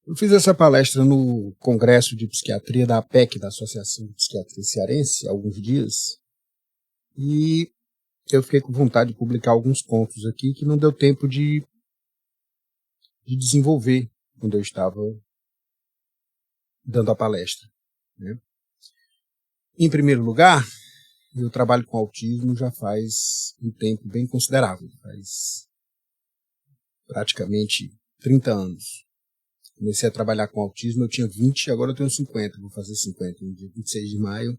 Eu fiz essa palestra no Congresso de Psiquiatria da APEC, da Associação de Psiquiatria Cearense, há alguns dias, e eu fiquei com vontade de publicar alguns pontos aqui que não deu tempo de desenvolver quando eu estava dando a palestra, né? Em primeiro lugar, eu trabalho com autismo já faz um tempo bem considerável, faz praticamente 30 anos. Comecei a trabalhar com autismo, eu tinha 20, agora eu tenho 50, vou fazer 50 no dia 26 de maio.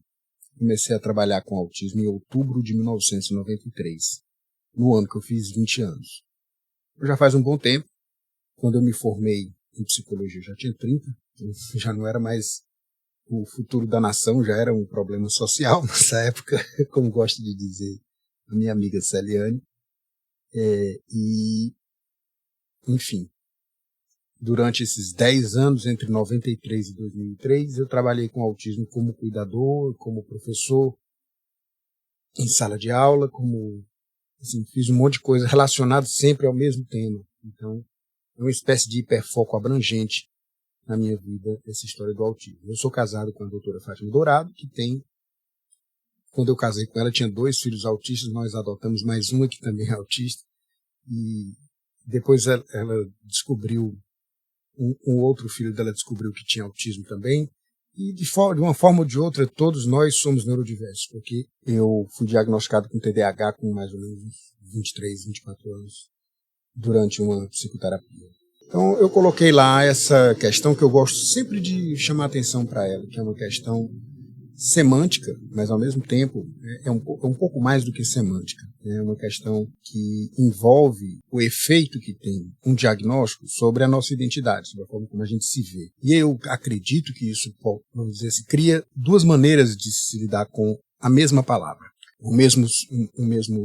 Comecei a trabalhar com autismo em outubro de 1993, no ano que eu fiz 20 anos. Já faz um bom tempo. Quando eu me formei em psicologia, eu já tinha 30, já não era mais o futuro da nação, já era um problema social nessa época, como gosta de dizer a minha amiga Celiane. Enfim, durante esses 10 anos, entre 93 e 2003, eu trabalhei com autismo como cuidador, como professor, em sala de aula, fiz um monte de coisa relacionada sempre ao mesmo tema. Então, é uma espécie de hiperfoco abrangente na minha vida, essa história do autismo. Eu sou casado com a doutora Fátima Dourado, que tem, quando eu casei com ela, tinha 2 filhos autistas, nós adotamos mais uma que também é autista, e depois ela descobriu, um outro filho dela descobriu que tinha autismo também, e de uma forma ou de outra, todos nós somos neurodiversos, porque eu fui diagnosticado com TDAH com mais ou menos 23, 24 anos, durante uma psicoterapia. Então eu coloquei lá essa questão que eu gosto sempre de chamar atenção para ela, que é uma questão semântica, mas ao mesmo tempo é um pouco mais do que semântica. É uma questão que envolve o efeito que tem um diagnóstico sobre a nossa identidade, sobre a forma como a gente se vê. E eu acredito que isso, vamos dizer assim, cria 2 maneiras de se lidar com a mesma palavra. O mesmo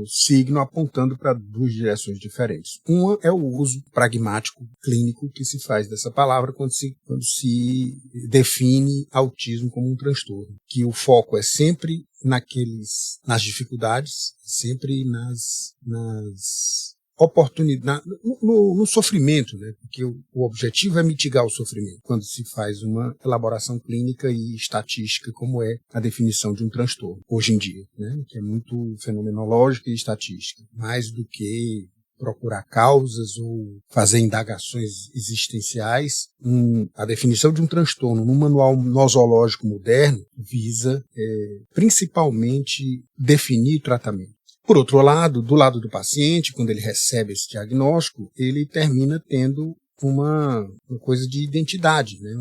signo apontando para 2 direções diferentes. Uma é o uso pragmático, clínico, que se faz dessa palavra quando se define autismo como um transtorno. Que o foco é sempre nas dificuldades, sempre nas oportunidade, no sofrimento, né? Porque o objetivo é mitigar o sofrimento quando se faz uma elaboração clínica e estatística, como é a definição de um transtorno hoje em dia, né? Que é muito fenomenológica e estatística, mais do que procurar causas ou fazer indagações existenciais. A definição de um transtorno no manual nosológico moderno visa principalmente definir o tratamento. Por outro lado, do lado do paciente, quando ele recebe esse diagnóstico, ele termina tendo uma coisa de identidade, né?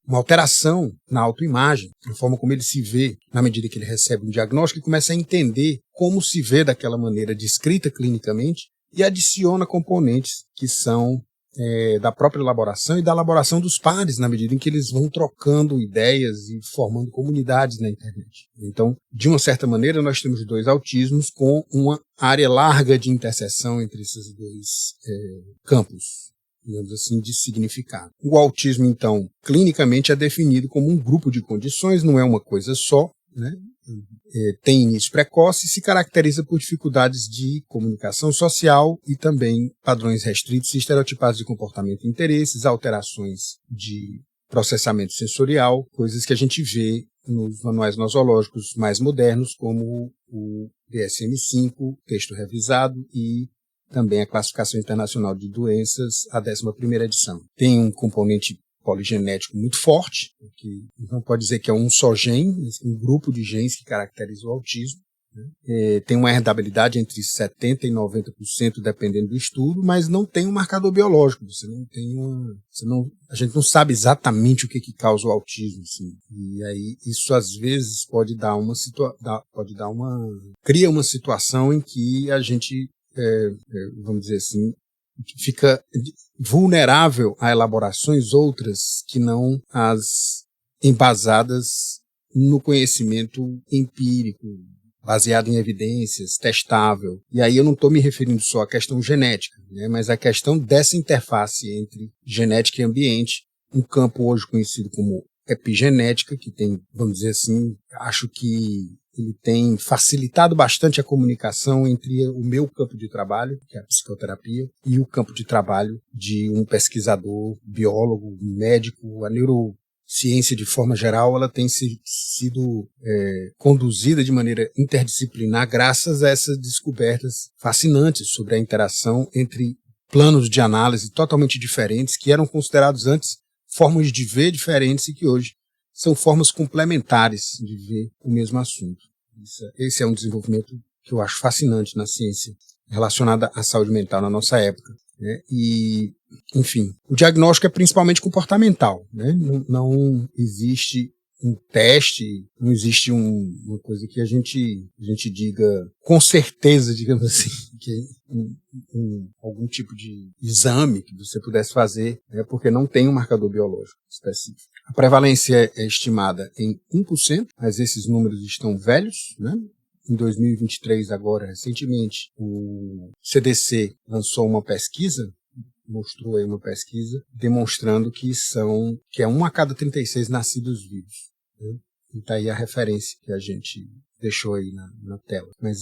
Uma alteração na autoimagem, na forma como ele se vê, na medida que ele recebe um diagnóstico, e começa a entender como se vê daquela maneira descrita clinicamente e adiciona componentes que são da própria elaboração e da elaboração dos pares, na medida em que eles vão trocando ideias e formando comunidades na internet. Então, de uma certa maneira, nós temos 2 autismos com uma área larga de interseção entre esses 2 campos, digamos assim, de significado. O autismo, então, clinicamente é definido como um grupo de condições, não é uma coisa só, né? Tem início precoce e se caracteriza por dificuldades de comunicação social e também padrões restritos e estereotipados de comportamento e interesses, alterações de processamento sensorial, coisas que a gente vê nos manuais nosológicos mais modernos, como o DSM-5, texto revisado, e também a Classificação Internacional de Doenças, a 11ª edição. Tem um componente poligenético muito forte, que não pode dizer que é um só gene, mas um grupo de genes que caracteriza o autismo, né? Tem uma herdabilidade entre 70% e 90%, dependendo do estudo, mas não tem um marcador biológico. A gente não sabe exatamente o que causa o autismo, assim. E aí isso às vezes cria uma situação em que a gente, vamos dizer assim, fica vulnerável a elaborações outras que não as embasadas no conhecimento empírico, baseado em evidências, testável. E aí eu não estou me referindo só à questão genética, né, mas à questão dessa interface entre genética e ambiente, um campo hoje conhecido como epigenética, que tem, vamos dizer assim, acho que ele tem facilitado bastante a comunicação entre o meu campo de trabalho, que é a psicoterapia, e o campo de trabalho de um pesquisador, biólogo, médico. A neurociência, de forma geral, ela tem sido conduzida de maneira interdisciplinar graças a essas descobertas fascinantes sobre a interação entre planos de análise totalmente diferentes, que eram considerados antes formas de ver diferentes e que hoje são formas complementares de ver o mesmo assunto. Esse é um desenvolvimento que eu acho fascinante na ciência relacionada à saúde mental na nossa época, né? E, enfim, o diagnóstico é principalmente comportamental, né? Não existe um teste, não existe uma coisa que a gente diga com certeza, digamos assim, que algum tipo de exame que você pudesse fazer, né, porque não tem um marcador biológico específico. A prevalência é estimada em 1%, mas esses números estão velhos, né? Em 2023, agora, recentemente, o CDC lançou uma pesquisa, mostrou aí uma pesquisa, demonstrando que é 1 a cada 36 nascidos vivos, né? E está aí a referência que a gente deixou aí na tela. Mas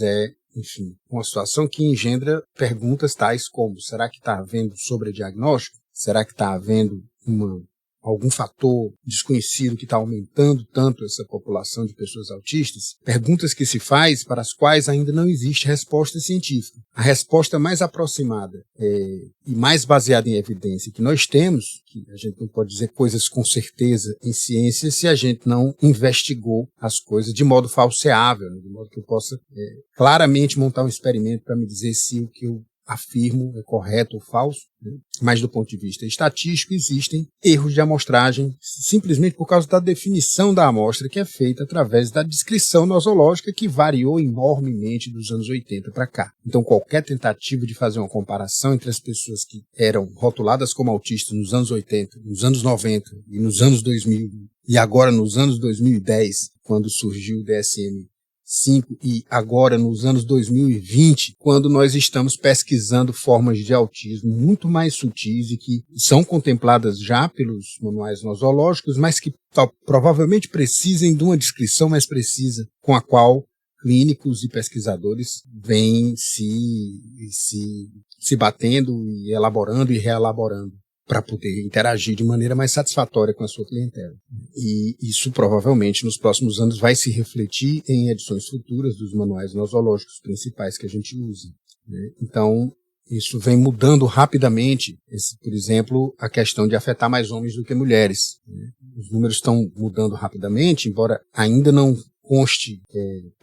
enfim, uma situação que engendra perguntas tais como: será que está havendo sobrediagnóstico? Será que está havendo algum fator desconhecido que está aumentando tanto essa população de pessoas autistas? Perguntas que se faz para as quais ainda não existe resposta científica. A resposta mais aproximada e mais baseada em evidência que nós temos, que a gente não pode dizer coisas com certeza em ciência se a gente não investigou as coisas de modo falseável, né? De modo que eu possa claramente montar um experimento para me dizer se o que eu afirmo é correto ou falso, né? Mas do ponto de vista estatístico existem erros de amostragem simplesmente por causa da definição da amostra, que é feita através da descrição nosológica, que variou enormemente dos anos 80 para cá. Então qualquer tentativa de fazer uma comparação entre as pessoas que eram rotuladas como autistas nos anos 80, nos anos 90 e nos anos 2000 e agora nos anos 2010, quando surgiu o DSM-5, e agora nos anos 2020, quando nós estamos pesquisando formas de autismo muito mais sutis e que são contempladas já pelos manuais nosológicos, mas que provavelmente precisem de uma descrição mais precisa, com a qual clínicos e pesquisadores vêm se batendo e elaborando e reelaborando para poder interagir de maneira mais satisfatória com a sua clientela. E isso provavelmente nos próximos anos vai se refletir em edições futuras dos manuais nosológicos principais que a gente usa, né? Então, isso vem mudando rapidamente, por exemplo, a questão de afetar mais homens do que mulheres, né? Os números estão mudando rapidamente, embora ainda não conste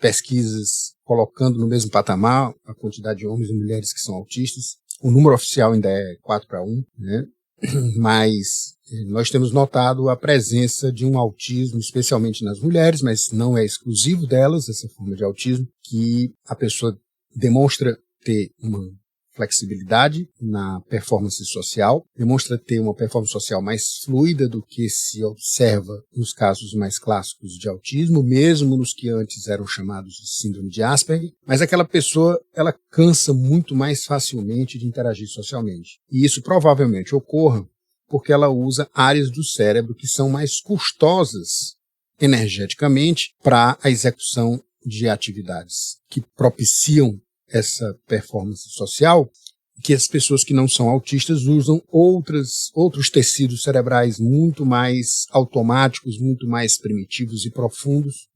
pesquisas colocando no mesmo patamar a quantidade de homens e mulheres que são autistas. O número oficial ainda é 4:1, né? Mas nós temos notado a presença de um autismo, especialmente nas mulheres, mas não é exclusivo delas, essa forma de autismo, que a pessoa demonstra ter uma flexibilidade na performance social, demonstra ter uma performance social mais fluida do que se observa nos casos mais clássicos de autismo, mesmo nos que antes eram chamados de síndrome de Asperger, mas aquela pessoa, ela cansa muito mais facilmente de interagir socialmente. E isso provavelmente ocorra porque ela usa áreas do cérebro que são mais custosas energeticamente para a execução de atividades que propiciam essa performance social, que as pessoas que não são autistas usam outros tecidos cerebrais muito mais automáticos, muito mais primitivos e profundos,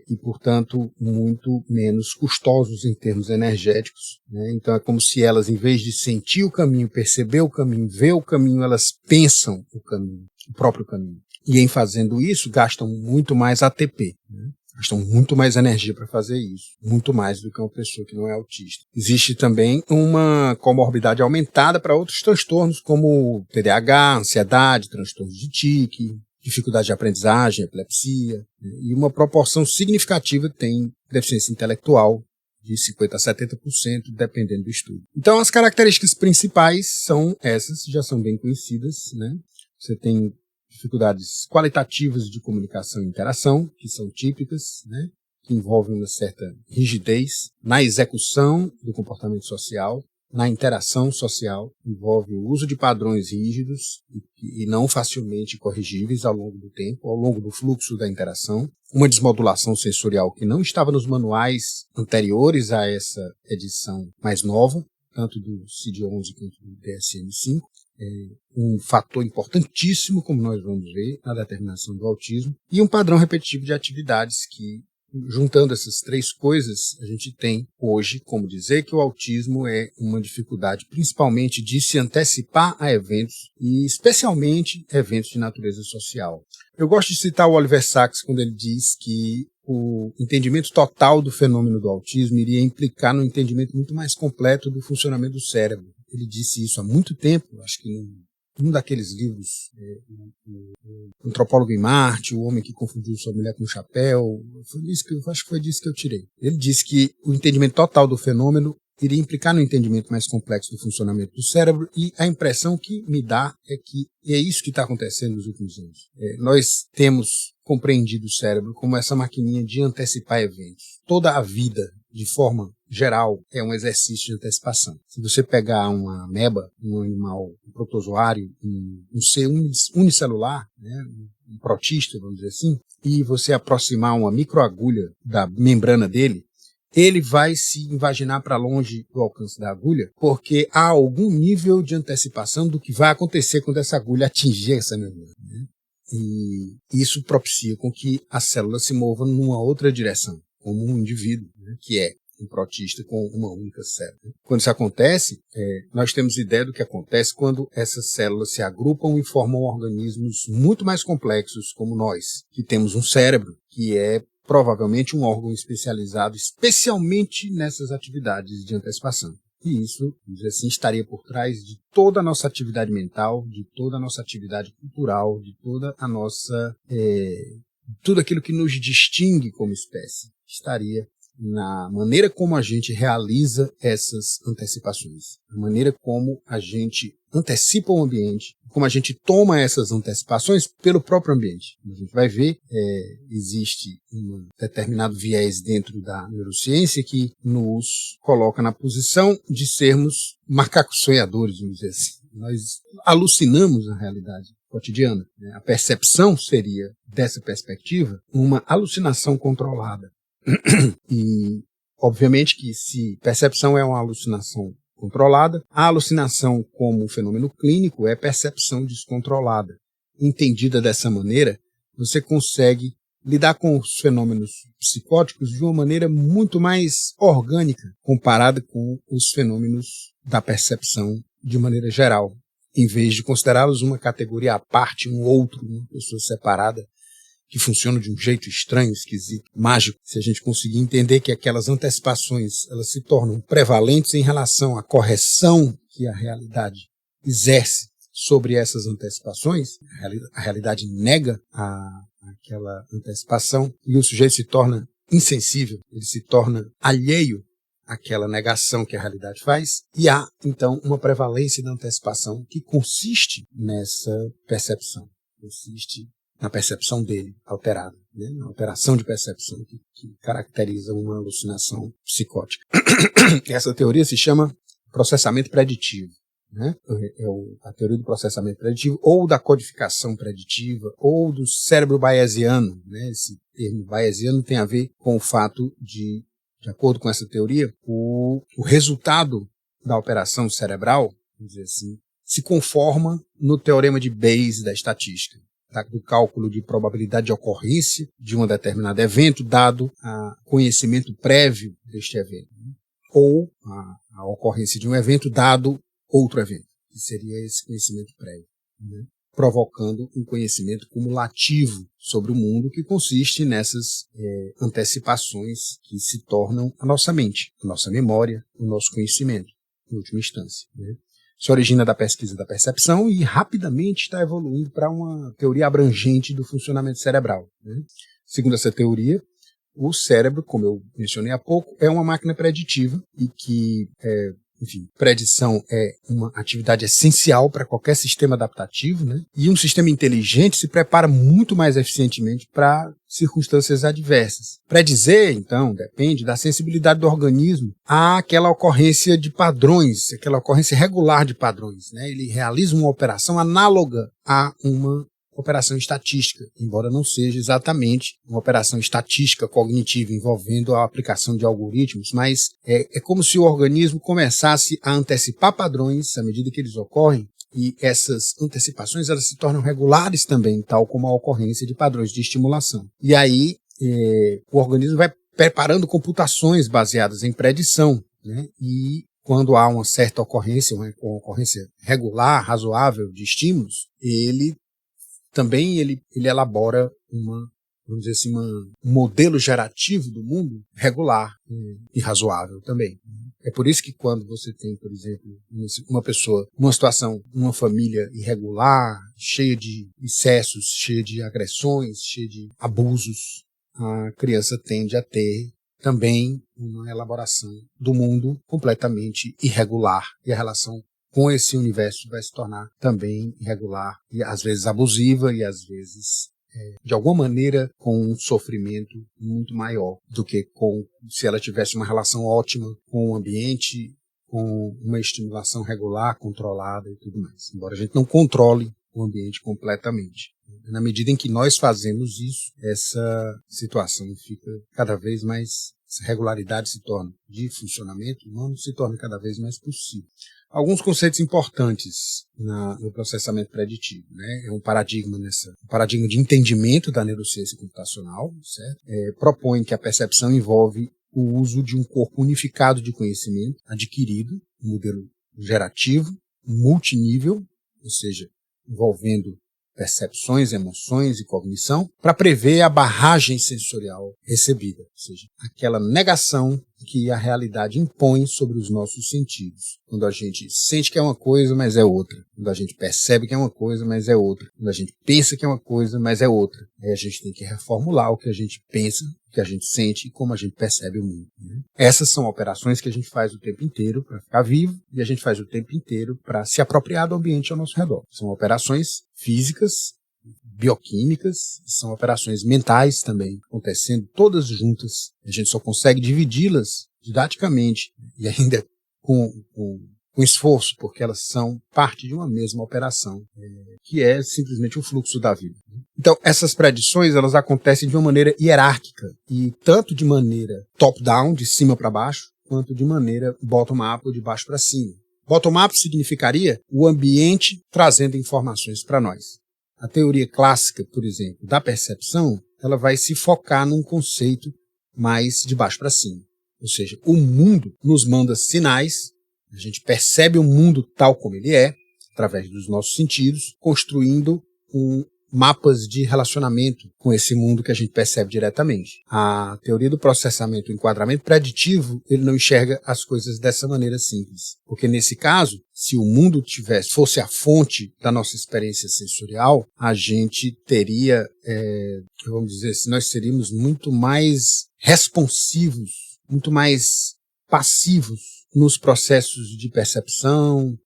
e, portanto, muito menos custosos em termos energéticos, né? Então é como se elas, em vez de sentir o caminho, perceber o caminho, ver o caminho, elas pensam o caminho, o próprio caminho. E em fazendo isso, gastam muito mais ATP, né? Gastam muito mais energia para fazer isso, muito mais do que uma pessoa que não é autista. Existe também uma comorbidade aumentada para outros transtornos, como TDAH, ansiedade, transtornos de tique, dificuldade de aprendizagem, epilepsia, né? E uma proporção significativa tem deficiência intelectual, de 50% a 70%, dependendo do estudo. Então, as características principais são essas, já são bem conhecidas, né? Você tem dificuldades qualitativas de comunicação e interação, que são típicas, né? Que envolvem uma certa rigidez na execução do comportamento social, na interação social, envolve o uso de padrões rígidos e não facilmente corrigíveis ao longo do tempo, ao longo do fluxo da interação, uma desmodulação sensorial que não estava nos manuais anteriores a essa edição mais nova, tanto do CID-11 quanto do DSM-5, um fator importantíssimo, como nós vamos ver, na determinação do autismo, e um padrão repetitivo de atividades que, juntando essas três coisas, a gente tem hoje como dizer que o autismo é uma dificuldade principalmente de se antecipar a eventos, e especialmente eventos de natureza social. Eu gosto de citar o Oliver Sacks quando ele diz que o entendimento total do fenômeno do autismo iria implicar no entendimento muito mais completo do funcionamento do cérebro. Ele disse isso há muito tempo, acho que num daqueles livros, o Antropólogo em Marte, O Homem que Confundiu Sua Mulher com um Chapéu, acho que foi disso que eu tirei. Ele disse que o entendimento total do fenômeno iria implicar no entendimento mais complexo do funcionamento do cérebro, e a impressão que me dá é que é isso que está acontecendo nos últimos anos. Nós temos compreendido o cérebro como essa maquininha de antecipar eventos. Toda a vida, de forma geral, é um exercício de antecipação. Se você pegar uma ameba, um animal um protozoário, um ser unicelular, né, um protista, vamos dizer assim, e você aproximar uma microagulha da membrana dele, ele vai se invaginar para longe do alcance da agulha, porque há algum nível de antecipação do que vai acontecer quando essa agulha atingir essa membrana, né? E isso propicia com que a célula se mova numa outra direção, como um indivíduo, né, que é um protista com uma única célula. Quando isso acontece, nós temos ideia do que acontece quando essas células se agrupam e formam organismos muito mais complexos, como nós, que temos um cérebro, que é provavelmente um órgão especializado especialmente nessas atividades de antecipação. E isso, vamos dizer assim, estaria por trás de toda a nossa atividade mental, de toda a nossa atividade cultural, de toda a nossa... tudo aquilo que nos distingue como espécie estaria na maneira como a gente realiza essas antecipações, a maneira como a gente antecipa o ambiente, como a gente toma essas antecipações pelo próprio ambiente. Como a gente vai ver, existe um determinado viés dentro da neurociência que nos coloca na posição de sermos macacos sonhadores, vamos dizer assim. Nós alucinamos a realidade cotidiana. A percepção seria, dessa perspectiva, uma alucinação controlada. E, obviamente, que se percepção é uma alucinação controlada, a alucinação como um fenômeno clínico é percepção descontrolada. Entendida dessa maneira, você consegue lidar com os fenômenos psicóticos de uma maneira muito mais orgânica comparada com os fenômenos da percepção de maneira geral, em vez de considerá-los uma categoria à parte, um outro, uma pessoa separada, que funciona de um jeito estranho, esquisito, mágico. Se a gente conseguir entender que aquelas antecipações elas se tornam prevalentes em relação à correção que a realidade exerce sobre essas antecipações, a realidade nega aquela antecipação e o sujeito se torna insensível, ele se torna alheio àquela negação que a realidade faz, e há, então, uma prevalência da antecipação que consiste nessa percepção, consiste na percepção dele alterada, né? Na alteração de percepção que caracteriza uma alucinação psicótica. Essa teoria se chama processamento preditivo, né? A teoria do processamento preditivo, ou da codificação preditiva, ou do cérebro bayesiano, né? Esse termo bayesiano tem a ver com o fato de acordo com essa teoria, o resultado da operação cerebral, vamos dizer assim, se conforma no teorema de Bayes da estatística, do cálculo de probabilidade de ocorrência de um determinado evento, dado a conhecimento prévio deste evento, né? Ou a ocorrência de um evento dado outro evento, que seria esse conhecimento prévio, né? Provocando um conhecimento cumulativo sobre o mundo que consiste nessas antecipações que se tornam a nossa mente, a nossa memória, o nosso conhecimento, em última instância, né? Se origina da pesquisa da percepção e rapidamente está evoluindo para uma teoria abrangente do funcionamento cerebral, né? Segundo essa teoria, o cérebro, como eu mencionei há pouco, é uma máquina preditiva e que enfim, predição é uma atividade essencial para qualquer sistema adaptativo, né? E um sistema inteligente se prepara muito mais eficientemente para circunstâncias adversas. Predizer, então, depende da sensibilidade do organismo àquela ocorrência de padrões, aquela ocorrência regular de padrões, né? Ele realiza uma operação análoga a uma operação estatística, embora não seja exatamente uma operação estatística cognitiva envolvendo a aplicação de algoritmos, mas é como se o organismo começasse a antecipar padrões à medida que eles ocorrem, e essas antecipações elas se tornam regulares também, tal como a ocorrência de padrões de estimulação. E aí o organismo vai preparando computações baseadas em predição, né? E quando há uma certa ocorrência, uma ocorrência regular, razoável de estímulos, ele elabora vamos dizer assim, um modelo gerativo do mundo regular e razoável também. É por isso que quando você tem, por exemplo, uma pessoa, uma situação, uma família irregular, cheia de excessos, cheia de agressões, cheia de abusos, a criança tende a ter também uma elaboração do mundo completamente irregular, e a relação com esse universo vai se tornar também irregular e às vezes abusiva e às vezes, de alguma maneira, com um sofrimento muito maior do que se ela tivesse uma relação ótima com o ambiente, com uma estimulação regular, controlada e tudo mais. Embora a gente não controle o ambiente completamente. Na medida em que nós fazemos isso, essa situação fica cada vez mais, essa regularidade se torna de funcionamento humano, se torna cada vez mais possível. Alguns conceitos importantes no processamento preditivo, né? É um paradigma de entendimento da neurociência computacional, certo? Propõe que a percepção envolve o uso de um corpo unificado de conhecimento adquirido, um modelo gerativo, multinível, ou seja, envolvendo percepções, emoções e cognição, para prever a barragem sensorial recebida, ou seja, aquela negação que a realidade impõe sobre os nossos sentidos. Quando a gente sente que é uma coisa, mas é outra. Quando a gente percebe que é uma coisa, mas é outra. Quando a gente pensa que é uma coisa, mas é outra. Aí a gente tem que reformular o que a gente pensa, o que a gente sente e como a gente percebe o mundo, né? Essas são operações que a gente faz o tempo inteiro para ficar vivo e a gente faz o tempo inteiro para se apropriar do ambiente ao nosso redor. São operações físicas, bioquímicas, são operações mentais também, acontecendo todas juntas. A gente só consegue dividi-las didaticamente e ainda com esforço, porque elas são parte de uma mesma operação, que é simplesmente o fluxo da vida. Então, essas predições, elas acontecem de uma maneira hierárquica, e tanto de maneira top-down, de cima para baixo, quanto de maneira bottom-up, ou de baixo para cima. Bottom-up significaria o ambiente trazendo informações para nós. A teoria clássica, por exemplo, da percepção, ela vai se focar num conceito mais de baixo para cima. Ou seja, o mundo nos manda sinais, a gente percebe o mundo tal como ele é, através dos nossos sentidos, construindo mapas de relacionamento com esse mundo que a gente percebe diretamente. A teoria do processamento, o enquadramento preditivo, ele não enxerga as coisas dessa maneira simples. Porque nesse caso, se o mundo fosse a fonte da nossa experiência sensorial, a gente teria, vamos dizer assim, nós seríamos muito mais responsivos, muito mais passivos nos processos de percepção,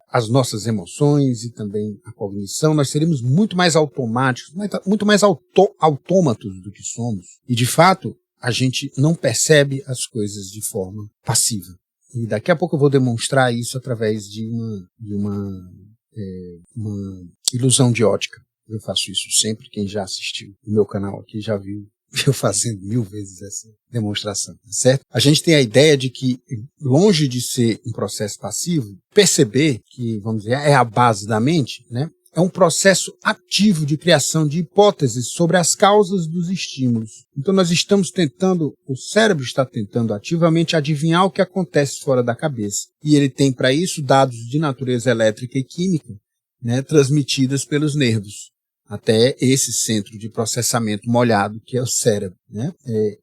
as nossas emoções e também a cognição. Nós seríamos muito mais automáticos, muito mais autômatos do que somos. E, de fato, a gente não percebe as coisas de forma passiva. E daqui a pouco eu vou demonstrar isso através de uma ilusão de ótica. Eu faço isso sempre. Quem já assistiu o meu canal aqui já viu eu fazendo 1000 vezes essa demonstração, certo? A gente tem a ideia de que, longe de ser um processo passivo, perceber que, vamos dizer, é a base da mente, né? É um processo ativo de criação de hipóteses sobre as causas dos estímulos. Então o cérebro está tentando ativamente adivinhar o que acontece fora da cabeça. E ele tem para isso dados de natureza elétrica e química, né, transmitidas pelos nervos, até esse centro de processamento molhado que é o cérebro, né?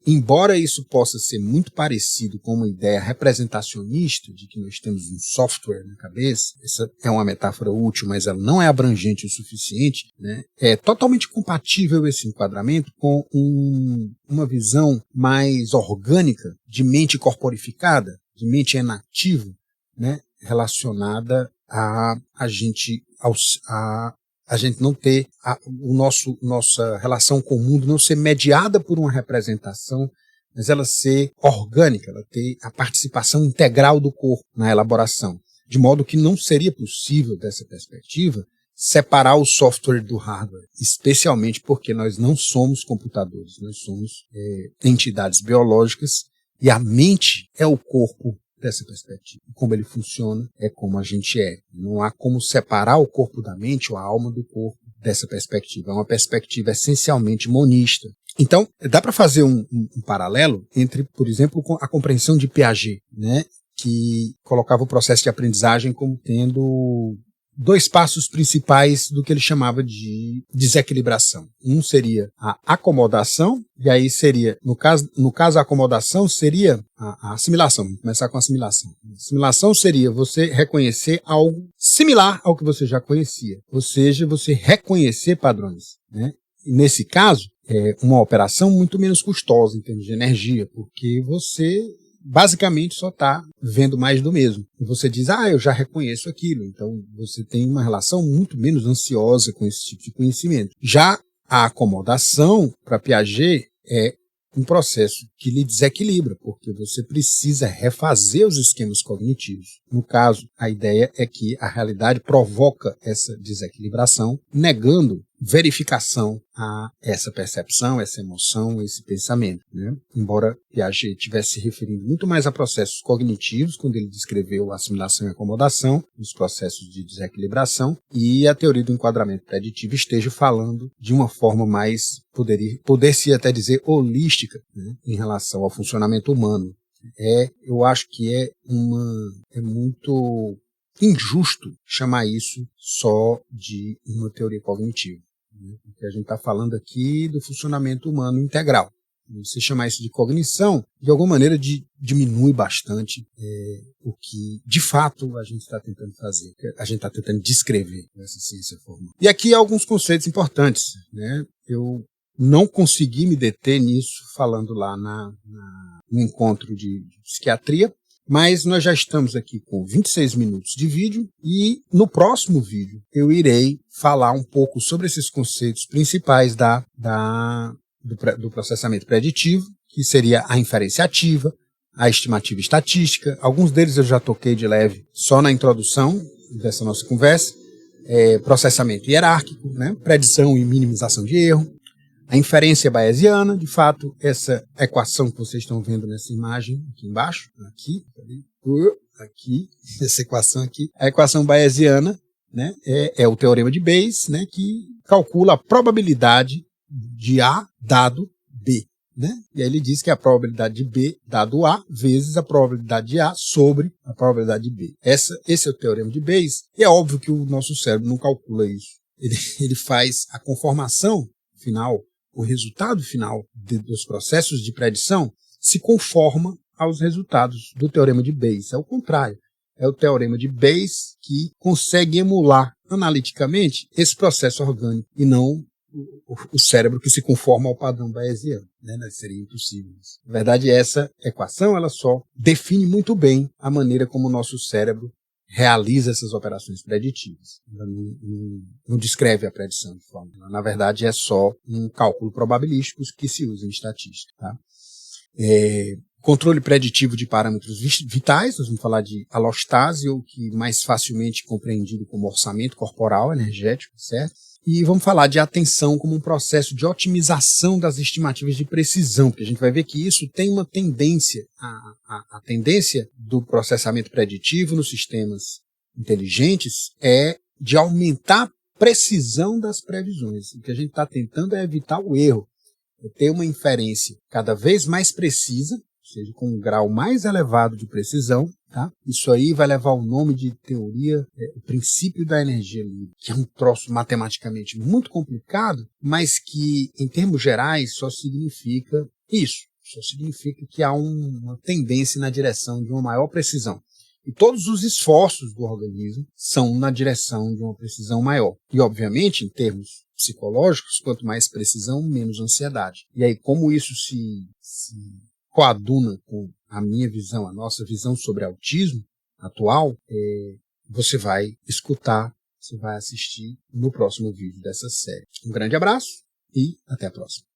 Embora isso possa ser muito parecido com uma ideia representacionista de que nós temos um software na cabeça, essa é uma metáfora útil, mas ela não é abrangente o suficiente, né? É totalmente compatível esse enquadramento com uma visão mais orgânica de mente corporificada, de mente em ativo, né, relacionada a gente não ter nossa relação com o mundo não ser mediada por uma representação, mas ela ser orgânica, ela ter a participação integral do corpo na elaboração, de modo que não seria possível, dessa perspectiva, separar o software do hardware, especialmente porque nós não somos computadores, nós somos entidades biológicas, e a mente é o corpo dessa perspectiva. Como ele funciona é como a gente é. Não há como separar o corpo da mente ou a alma do corpo dessa perspectiva. É uma perspectiva essencialmente monista. Então, dá para fazer um paralelo entre, por exemplo, a compreensão de Piaget, né, que colocava o processo de aprendizagem como tendo 2 passos principais do que ele chamava de desequilibração. Um seria a acomodação, e aí seria, no caso a acomodação seria a assimilação. Vamos começar com a assimilação. A assimilação seria você reconhecer algo similar ao que você já conhecia, ou seja, você reconhecer padrões, né? E nesse caso, é uma operação muito menos custosa em termos de energia, porque você basicamente só está vendo mais do mesmo. E você diz, eu já reconheço aquilo. Então você tem uma relação muito menos ansiosa com esse tipo de conhecimento. Já a acomodação, para Piaget, é um processo que lhe desequilibra, porque você precisa refazer os esquemas cognitivos. No caso, a ideia é que a realidade provoca essa desequilibração, negando verificação a essa percepção, essa emoção, esse pensamento, né? Embora Piaget estivesse se referindo muito mais a processos cognitivos, quando ele descreveu a assimilação e acomodação, os processos de desequilibração, e a teoria do enquadramento preditivo esteja falando de uma forma mais, poder-se até dizer, holística, né, em relação ao funcionamento humano. Eu acho que é muito injusto chamar isso só de uma teoria cognitiva, né? Porque a gente está falando aqui do funcionamento humano integral. Você chamar isso de cognição, de alguma maneira diminui bastante o que, de fato, a gente está tentando fazer, a gente está tentando descrever essa ciência formal. E aqui há alguns conceitos importantes, né? Eu não consegui me deter nisso falando lá no encontro de psiquiatria, mas nós já estamos aqui com 26 minutos de vídeo e no próximo vídeo eu irei falar um pouco sobre esses conceitos principais do processamento preditivo, que seria a inferência ativa, a estimativa estatística. Alguns deles eu já toquei de leve só na introdução dessa nossa conversa. Processamento hierárquico, né? Predição e minimização de erro. A inferência bayesiana, de fato, essa equação que vocês estão vendo nessa imagem aqui embaixo, aqui, essa equação aqui, a equação bayesiana, né, é o teorema de Bayes, né, que calcula a probabilidade de A dado B, né? E aí ele diz que é a probabilidade de B dado A vezes a probabilidade de A sobre a probabilidade de B. Esse é o teorema de Bayes, e é óbvio que o nosso cérebro não calcula isso. Ele faz a conformação final, o resultado final dos processos de predição se conforma aos resultados do teorema de Bayes. É o contrário. É o teorema de Bayes que consegue emular analiticamente esse processo orgânico e não o cérebro que se conforma ao padrão bayesiano, né? Seria impossível isso. Na verdade, essa equação ela só define muito bem a maneira como o nosso cérebro realiza essas operações preditivas. Ela não descreve a predição de forma. Na verdade, é só um cálculo probabilístico que se usa em estatística. Tá? Controle preditivo de parâmetros vitais, nós vamos falar de alostase, ou que mais facilmente compreendido como orçamento corporal energético, certo? E vamos falar de atenção como um processo de otimização das estimativas de precisão, porque a gente vai ver que isso tem uma tendência, a tendência do processamento preditivo nos sistemas inteligentes é de aumentar a precisão das previsões. O que a gente está tentando é evitar o erro, é ter uma inferência cada vez mais precisa, ou seja, com um grau mais elevado de precisão. Tá? Isso aí vai levar o nome de teoria, o princípio da energia livre, que é um troço matematicamente muito complicado, mas que, em termos gerais, só significa isso. Só significa que há uma tendência na direção de uma maior precisão. E todos os esforços do organismo são na direção de uma precisão maior. E, obviamente, em termos psicológicos, quanto mais precisão, menos ansiedade. E aí, como isso se coaduna com a minha visão, a nossa visão sobre autismo, atual, você vai escutar, você vai assistir no próximo vídeo dessa série. Um grande abraço e até a próxima.